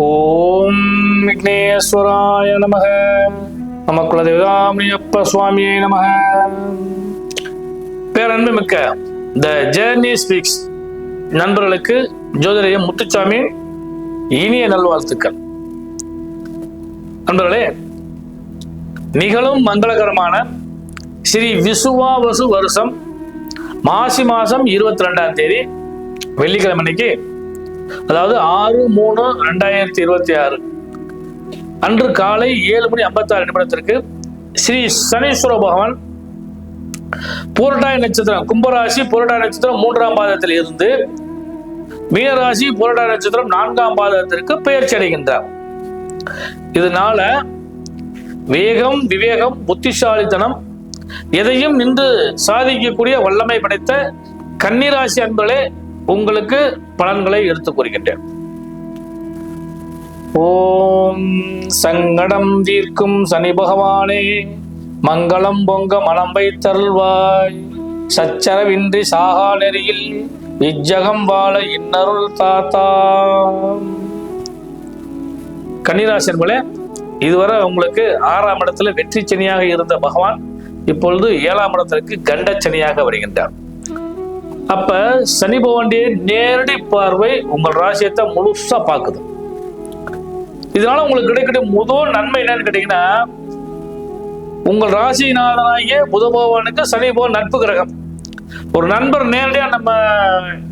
ஓம் விக்னேஸ்வராய நமக. நம குலதெய்வதாமணியப்ப சுவாமியே நமக. பேரன்பு மிக்க த ஜேர்னி ஸ்பீக்ஸ் நண்பர்களுக்கு ஜோதிடர் முத்துசாமி இனிய நல்வாழ்த்துக்கள். நண்பர்களே, நிகழும் மங்களகரமான ஸ்ரீ விசுவாவசு வருஷம் மாசி மாசம் 22ஆம் தேதி வெள்ளிக்கிழமை அன்னைக்கு, அதாவது 6/3/2026 அன்று காலை 7:56 ஸ்ரீ சனீஸ்வர பகவான் பூரட்டாதி நட்சத்திரம் கும்பராசி பூரட்டாதி நட்சத்திரம் 3ஆம் பாதத்தில் இருந்து மீனராசி பூரட்டாதி நட்சத்திரம் 4ஆம் பாதத்திற்கு பெயர்ச்சி அடைகின்றார். இதனால வேகம், விவேகம், புத்திசாலித்தனம், எதையும் நின்று சாதிக்கக்கூடிய வல்லமை படைத்த கன்னிராசி அன்பர்களே, உங்களுக்கு பலன்களை எடுத்துக் கூறுகின்றேன். ஓம் சங்கடம் தீர்க்கும் சனி பகவானே, மங்களம் பொங்க மனம் வைத்தருள்வாய், சச்சரவின்றி சாகா நெறியில் இஜ்ஜகம் வாழ இன்னருள் தாத்தா. கன்னிராசி அன்பர்களே, இதுவரை உங்களுக்கு 6ஆம் இடத்துல வெற்றி சனியாக இருந்த பகவான் இப்பொழுது 7ஆம் இடத்திற்கு கண்டச்சனியாக வருகின்றார். அப்ப சனி பகவானுடைய நேரடி பார்வை உங்கள் ராசியத்தை முழுசா பாக்குது. இதனால உங்களுக்கு கிடைக்கிற முதல் நன்மை என்னன்னு கேட்டீங்கன்னா, உங்கள் ராசிநாதனாகிய புத பகவானுக்கு சனி பகவான் நட்பு கிரகம். ஒரு நண்பர் நேரடியா நம்ம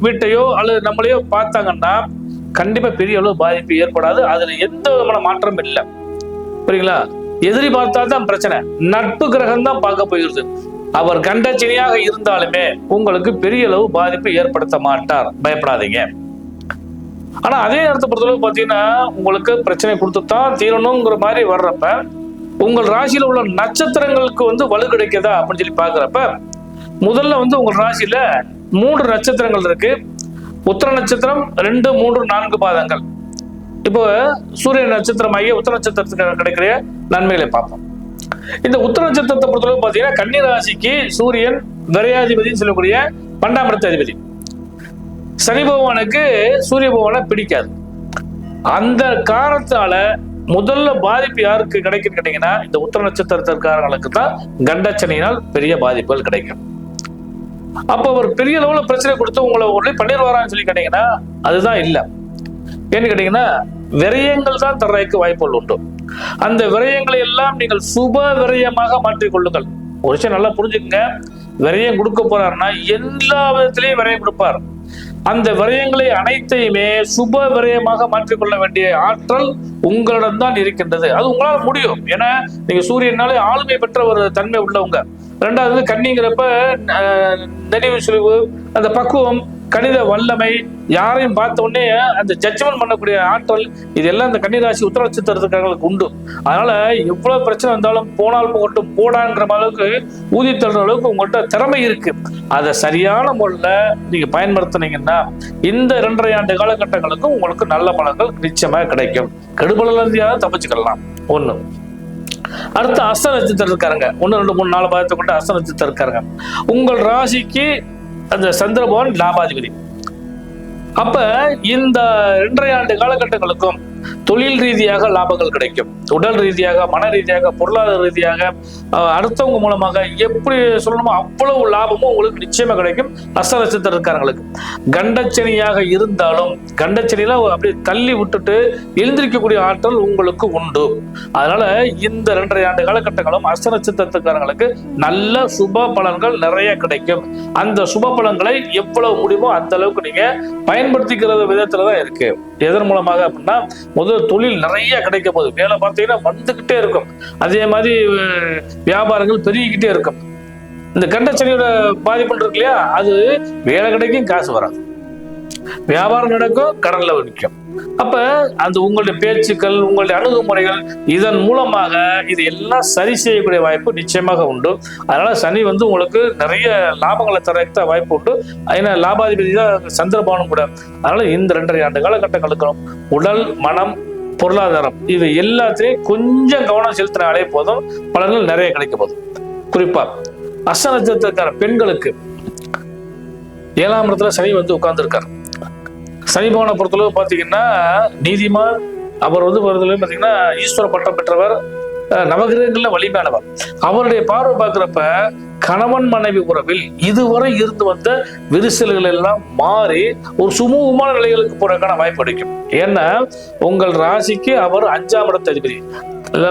வீட்டையோ அல்லது நம்மளையோ பார்த்தாங்கன்னா கண்டிப்பா பெரிய அளவு பாதிப்பு ஏற்படாது. அதுல எந்த விதமான மாற்றம் இல்லை. புரியுங்களா? எதிரி பார்த்தா தான் பிரச்சனை, நட்பு கிரகம் தான் பார்க்க போயிருது. அவர் கண்டச்சனியாக இருந்தாலுமே உங்களுக்கு பெரிய அளவு பாதிப்பு ஏற்படுத்த மாட்டார், பயப்படாதீங்க. ஆனா அதே நேரத்தை பொறுத்தளவு பாத்தீங்கன்னா, உங்களுக்கு பிரச்சனை கொடுத்துத்தான் தீரணுங்கிற மாதிரி வர்றப்ப உங்கள் ராசியில உள்ள நட்சத்திரங்களுக்கு வலு கிடைக்குதா அப்படின்னு சொல்லி பாக்குறப்ப, முதல்ல உங்கள் ராசியில 3 நட்சத்திரங்கள் இருக்கு. உத்திர நட்சத்திரம் 2, 3, 4 பாதங்கள். இப்போ சூரிய நட்சத்திரம் ஆகிய உத்திர நட்சத்திரத்துக்கு கிடைக்கிற நன்மைகளை பார்ப்போம். இந்த உத்திர நட்சத்திரத்தை பொறுத்தளவு பார்த்தீங்கன்னா, கன்னி ராசிக்கு சூரியன் விரையாதிபதினு சொல்லக்கூடிய 12ஆம் இடத்து அதிபதி. சனி பகவானுக்கு சூரிய பகவானை பிடிக்காது. அந்த காரணத்தால முதல்ல பாதிப்பு யாருக்கு கிடைக்குன்னு கேட்டீங்கன்னா, இந்த உத்திர நட்சத்திரத்திற்காரங்களுக்கு தான் கண்டச்சனியினால் பெரிய பாதிப்புகள் கிடைக்கும். அப்ப அவர் பெரிய அளவுல பிரச்சனை கொடுத்து உங்களை உடனே பண்ணிடுவாரான்னு சொல்லி கேட்டீங்கன்னா அதுதான் இல்லை. ஏன்னு கேட்டீங்கன்னா, விரயங்கள் தான் தர்றதுக்கு வாய்ப்புகள் உண்டு. அந்த விரயங்களை எல்லாம் நீங்கள் சுப விரயமாக மாற்றிக் கொள்ளுங்கள். ஒரு விஷயம் நல்லா புரிஞ்சுக்கங்க, விரயம் கொடுக்க போறாருன்னா எல்லா விதத்திலையும் விரயம் கொடுப்பார். அந்த விரயங்களை அனைத்தையுமே சுப விரயமாக மாற்றிக்கொள்ள வேண்டிய ஆற்றல் உங்களிடம் தான் இருக்கின்றது. அது உங்களால் முடியும். ஏன்னா நீங்க சூரியனாலே ஆளுமை பெற்ற ஒரு தன்மை உள்ளவங்க. 2வது கன்னிங்கிறப்ப நெளிவு சுழிவு, அந்த பக்குவம், கணித வல்லமை, யாரையும் பார்த்த உடனே அந்த ஜட்ஜ்மெண்ட் பண்ணக்கூடிய ஆற்றல், இதெல்லாம் இந்த கன்னிராசி உத்திர நட்சத்திரத்துக்காரங்களுக்கு உண்டு. அதனால எவ்வளவு பிரச்சனை வந்தாலும் போனால் போகட்டும் போடாங்கிற அளவுக்கு ஊதி தள்ளுற அளவுக்கு உங்கள்கிட்ட திறமை இருக்கு. அதை சரியான முறையில நீங்க பயன்படுத்தினீங்கன்னா இந்த 2.5 ஆண்டு காலகட்டங்களுக்கும் உங்களுக்கு நல்ல பலன்கள் நிச்சயமாக கிடைக்கும். கெடுபலன் தப்பிச்சுக்கலாம். 1. அடுத்த அஸ்த நட்சத்திரம் இருக்காருங்க. 1, 2, 3, 4 பாதத்தை கொண்ட அஸ்த நட்சத்திரம் இருக்காருங்க. உங்கள் ராசிக்கு அந்த சந்திர பகவான் லாபாதிபதி. அப்ப இந்த 2.5 ஆண்டு காலகட்டங்களுக்கும் தொழில் ரீதியாக லாபங்கள் கிடைக்கும். உடல் ரீதியாக, மன ரீதியாக, பொருளாதார ரீதியாக, அடுத்தவங்க மூலமாக எப்படி சொல்லணுமோ அவ்வளவு லாபமும் உங்களுக்கு நிச்சயமா கிடைக்கும். அஸ்த நட்சத்திரம் இருக்காரங்களுக்கு கண்டச்சனியாக இருந்தாலும் கண்டச்சனியில அப்படியே தள்ளி விட்டுட்டு எழுந்திருக்கக்கூடிய ஆற்றல் உங்களுக்கு உண்டு. அதனால இந்த 2.5 ஆண்டு காலகட்டங்களும் அஸ்த நட்சத்திரத்துக்காரங்களுக்கு நல்ல சுப பலன்கள் நிறைய கிடைக்கும். அந்த சுப பலன்களை எவ்வளவு முடியுமோ அந்த அளவுக்கு நீங்க பயன்படுத்திக்கிறது விதத்துலதான் இருக்கு. எதன் மூலமாக அப்படின்னா, முதல் தொழில் நிறைய கிடைக்க போகுது. வேலை பார்த்தீங்கன்னா வந்துகிட்டே இருக்கும். அதே மாதிரி வியாபாரங்கள் பெருகிக்கிட்டே இருக்கும். இந்த கண்டச்சனியோட பாதிப்பு இருக்கு இல்லையா, அது வேலை கிடைக்கும், காசு வராது. வியாபாரம் நடக்கும், கடன்ல நிற்கும். அப்ப அந்த உங்களுடைய பேச்சுக்கள், உங்களுடைய அணுகுமுறைகள், இதன் மூலமாக இது எல்லாம் சரி செய்யக்கூடிய வாய்ப்பு நிச்சயமாக உண்டு. அதனால சனி உங்களுக்கு நிறைய லாபங்களை தர வாய்ப்பு உண்டு. ஏன்னா லாபாதிபதி தான் சந்திரபானும் கூட. அதனால இந்த 2.5 ஆண்டு காலகட்டங்களுக்கும் உடல், மனம், பொருளாதாரம் இது எல்லாத்தையும் கொஞ்சம் கவனம் செலுத்தினாலே போதும், பலன்கள் நிறைய கிடைக்க போதும். குறிப்பா அஸ்த நட்சத்திரக்கார பெண்களுக்கு 7ஆம் இடத்துல சனி உட்கார்ந்து இருக்காரு. சனி பகவானை பொறுத்தளவு பார்த்தீங்கன்னா நீதிமான், அவர் வந்து பார்த்தீங்கன்னா ஈஸ்வர பட்டம் பெற்றவர், நவகிரகங்கள்ல வலிமையானவர். அவருடைய பார்வை பார்க்கிறப்ப கணவன் மனைவி உறவில் இதுவரை இருந்து வந்த விரிசல்கள் எல்லாம் மாறி ஒரு சுமூகமான நிலைகளுக்கு போறதுக்கான வாய்ப்பு கிடைக்கும். ஏன்னா உங்கள் ராசிக்கு அவர் 5ஆம் இடத்து அதிபதி.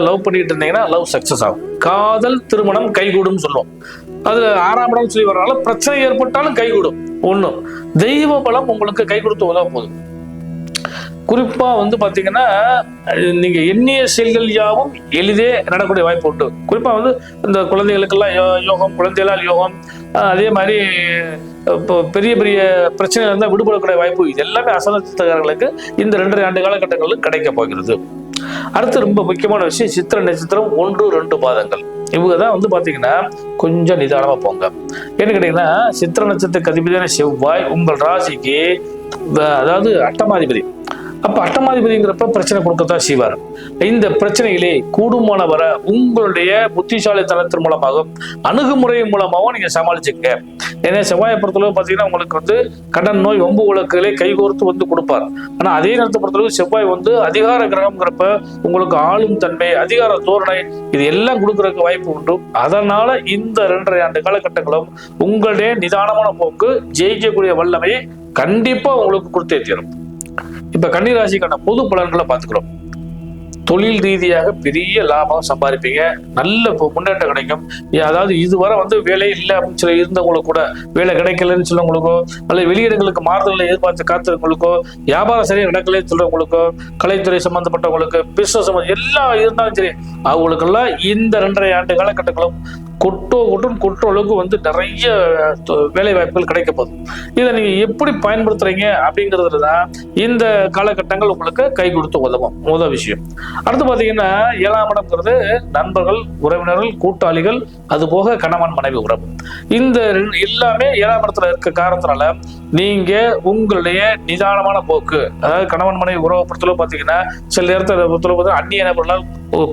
லவ் பண்ணிட்டு இருந்தீங்கன்னா லவ் சக்சஸ் ஆகும், காதல் திருமணம் கைகூடும் சொல்லுவோம். அதுல 6ஆம் இடம் சொல்லி வர்றதுனால பிரச்சனை ஏற்பட்டாலும் கைகூடும். ஒண்ணும் தெய்வ பலம் உங்களுக்கு கை கொடுத்து உதவ போதும். குறிப்பா வந்து பாத்தீங்கன்னா நீங்க எண்ணிய செயல்கள் யாவும் எளிதே நடக்கக்கூடிய வாய்ப்பு உண்டு. குறிப்பா வந்து இந்த குழந்தைகளுக்கெல்லாம் யோகம், குழந்தைகளால் யோகம், அதே மாதிரி இப்போ பெரிய பெரிய பிரச்சனைகள் இருந்தால் விடுபடக்கூடிய வாய்ப்பு, இது எல்லாமே அசல நட்சத்திரக்காரர்களுக்கு இந்த 2.5 ஆண்டு காலகட்டங்களில் கிடைக்க போகிறது. அடுத்து ரொம்ப முக்கியமான விஷயம், சித்திரை நட்சத்திரம் 1, 2 பாதங்கள். இவங்க தான் வந்து பாத்தீங்கன்னா கொஞ்சம் நிதானமா போங்க. என்ன கேட்டீங்கன்னா சித்திரை நட்சத்திரத்துக்கு அதிபதியான செவ்வாய் உங்கள் ராசிக்கு அதாவது 8ஆம் அதிபதி. அப்ப 8ஆம் அதிபதிங்கிறப்ப பிரச்சனை கொடுக்கத்தான் செய்வார். இந்த பிரச்சனைகளே கூடுமான வர உங்களுடைய புத்திசாலித்தனத்தின் மூலமாகவும் அணுகுமுறையின் மூலமாகவும் நீங்க சமாளிச்சுக்க. ஏன்னா செவ்வாயை பொறுத்தளவு பார்த்தீங்கன்னா உங்களுக்கு வந்து கடன் நோய் வம்பு வழக்குகளை கைகோர்த்து வந்து கொடுப்பார். ஆனா அதே நேரத்தை பொறுத்தளவு செவ்வாய் வந்து அதிகார கிரகம்ங்கிறப்ப உங்களுக்கு ஆளும் தன்மை, அதிகார தோரணை, இது எல்லாம் கொடுக்கறதுக்கு வாய்ப்பு உண்டு. அதனால இந்த 2.5 ஆண்டு காலகட்டங்களும் உங்களுடைய நிதானமான போக்கு ஜெயிக்கக்கூடிய வல்லமையை கண்டிப்பா உங்களுக்கு கொடுத்தே தீரும். இப்ப கன்னிராசிக்கான பொது பலன்களை பார்த்துக்கிறோம். தொழில் ரீதியாக பெரிய லாபம் சம்பாதிப்பீங்க, நல்ல முன்னேற்றம் கிடைக்கும். அதாவது இதுவரை வந்து வேலை இல்லை அப்படின்னு சொல்லி இருந்தவங்களுக்கு கூட வேலை கிடைக்கலன்னு சொல்லவங்களுக்கோ, அல்லது வெளியிடங்களுக்கு மாறுதல்களை எதிர்பார்த்து காத்துறவங்களுக்கோ, வியாபாரம் சரியா நடக்கலன்னு சொல்றவங்களுக்கோ, கலைத்துறை சம்பந்தப்பட்டவங்களுக்கு, பிசினஸ் எல்லாம் இருந்தாலும் சரி, அவங்களுக்கெல்லாம் இந்த 2.5 ஆண்டு காலகட்டங்களும் கொட்டுற அளவுக்கு வந்து நிறைய வேலை வாய்ப்புகள் கிடைக்க போகுது. இதை நீங்க எப்படி பயன்படுத்துறீங்க அப்படிங்கிறது தான் இந்த காலகட்டங்கள் உங்களுக்கு கை கொடுத்து உதவும். முதல் விஷயம். அடுத்து பாத்தீங்கன்னா 7ஆம் இடம்ங்கிறது நண்பர்கள், உறவினர்கள், கூட்டாளிகள், அது போக கணவன் மனைவி உறவு. இந்த எல்லாமே 7ஆம் இடத்துல இருக்க காரணத்தினால நீங்க உங்களுடைய நிதானமான போக்கு, அதாவது கணவன் மனைவி உறவை பொறுத்தளவு பாத்தீங்கன்னா சில நேரத்தில் பொறுத்தளவு அந்நிய நபர்களால்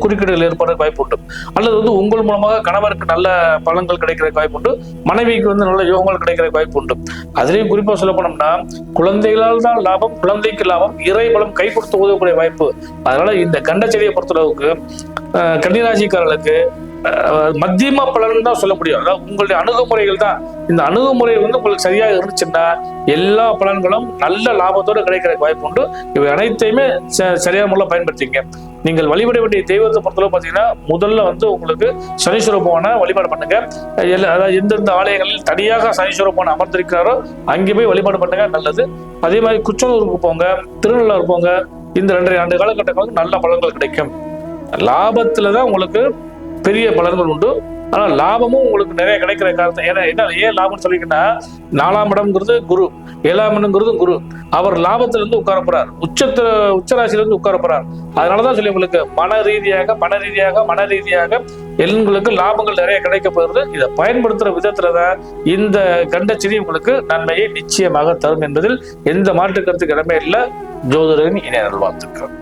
குறுக்கீடுகள் ஏற்பட வாய்ப்பு உண்டு. அல்லது வந்து உங்கள் மூலமாக கணவருக்கு நல்ல பலன்கள் கிடைக்கிற வாய்ப்பு உண்டு, மனைவிக்கு வந்து நல்ல யோகங்கள் கிடைக்கிற வாய்ப்பு உண்டு. அதுலயும் குறிப்பா சொல்ல போனோம்னா குழந்தைகளால் தான் லாபம், குழந்தைக்கு லாபம், இறை பலம் கை கொடுத்து உதவக்கூடிய வாய்ப்பு. அதனால இந்த கண்டச்செடியை பொறுத்தளவுக்கு கன்னிராசிக்காரர்களுக்கு மத்தியமா பலன் தான் சொல்ல முடியும். அதாவது உங்களுடைய அணுகுமுறைகள் தான், இந்த அணுகுமுறை வந்து உங்களுக்கு சரியாக இருந்துச்சுன்னா எல்லா பலன்களும் நல்ல லாபத்தோடு கிடைக்கிற வாய்ப்பு உண்டு. இவை அனைத்தையுமே சரியான முறையில் பயன்படுத்திங்க. நீங்கள் வழிபட வேண்டிய தெய்வத்தை பொறுத்தளவு பார்த்தீங்கன்னா முதல்ல வந்து உங்களுக்கு சனீஸ்வர பகவானை வழிபாடு பண்ணுங்க. அதாவது எந்தெந்த ஆலயங்களில் தனியாக சனீஸ்வர பகவான் அமர்ந்திருக்கிறாரோ அங்கே போய் வழிபாடு பண்ணுங்க, நல்லது. அதே மாதிரி குச்சனூருக்கு போங்க, திருநள்ளாறு போங்க. இந்த 2.5 ஆண்டு காலகட்டங்களுக்கு நல்ல பலன்கள் கிடைக்கும். லாபத்துலதான் உங்களுக்கு பெரிய பலன்கள் உண்டு. ஆனா லாபமும் உங்களுக்கு நிறைய கிடைக்கிற காரணம் ஏன் லாபம்னு சொல்லிக்கிட்டா 4ஆம் இடம்ங்கிறது குரு, 7ஆம் இடம்ங்கிறது குரு. அவர் லாபத்துல இருந்து உட்கார போறார், உச்சராசியில இருந்து உட்கார போறார். அதனாலதான் சொல்லி உங்களுக்கு பண ரீதியாக எங்களுக்கு லாபங்கள் நிறைய கிடைக்க போகிறது. இதை பயன்படுத்துற விதத்துலதான் இந்த கண்டச்செடி உங்களுக்கு நன்மையை நிச்சயமாக தரும் என்பதில் எந்த மாற்று கருத்துக்கு இடமே இல்லை. ஜோதிடரின் இணைய நல்வாழ்த்துக்கள்.